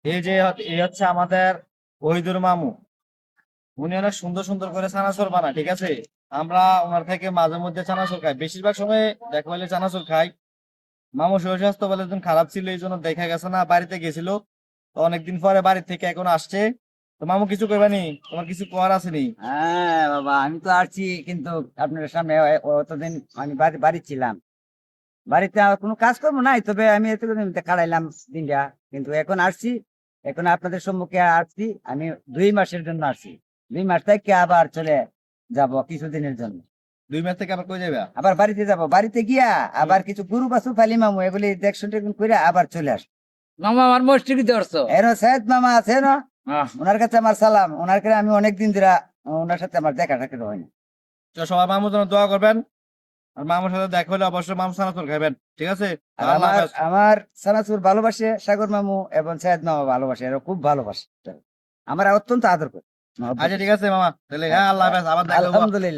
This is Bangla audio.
এই যে এই হচ্ছে আমাদের ওহিদুর মামু। উনি অনেক সুন্দর সুন্দর করে চানাচুর বানায়, ঠিক আছে। আমরা ওনার থেকে মাঝে মধ্যে চানাচুর খাই, বেশিরভাগ সময় দেখা হলে চানাচুর খাই। মামু শরীর স্বাস্থ্য বলে একদিন খারাপ ছিল, এই জন্য দেখা গেছে না, বাড়িতে গেছিল। তো অনেকদিন পরে বাড়ি থেকে এখন আসছে। তো মামু কিছু কইবানি, তোমার কিছু করার আছে নি? হ্যাঁ বাবা, আমি তো আসছি, কিন্তু আপনার সামনে অতদিন আমি বাড়ি ছিলাম। বাড়িতে আর কোনো কাজ করবো নাই, তবে আমি এতদিন কাটাইলাম দিনটা, কিন্তু এখন আসছি। এখন আপনাদের সম্মুখে আসছি। আমি 2 মাসের জন্য আসছি। 2 মাস থেকে আবার চলে যাব কিছুদিনের জন্য। 2 মাস থেকে আবার কই যাবে? আবার বাড়িতে যাব, বাড়িতে গিয়া আবার কিছু গরু বাছুর ফালি মামু, এগুলি দেখশন টেকশন করে আবার চলে আস। মামা আমার মস্তিষ্ক ধরছো। এরো সৈয়দ মামা আছে না, ওনার কাছে আমার সালাম। ওনার কাছে আমি অনেকদিন ধরে, ওনার সাথে আমার দেখা সাক্ষাৎ হয়নি। তো সবাই মামুর জন্য দোয়া করবেন। আর মামুর সাথে দেখা হলে অবশ্যই মামু চানাচুর খাবেন, ঠিক আছে। আর আল্লাহ আমার হাফেজ। আমার সানাসুর ভালোবাসে, সাগর মামু এবং সৈয়দ মামা ভালোবাসে, এরা খুব ভালোবাসে, আমার অত্যন্ত আদর করে, মহব্বত আচ্ছা করে। ঠিক আছে মামা, তাহলে হ্যাঁ, আল্লাহ হাফেজ, আবার দেখা হবো। আলহামদুলিল্লাহ।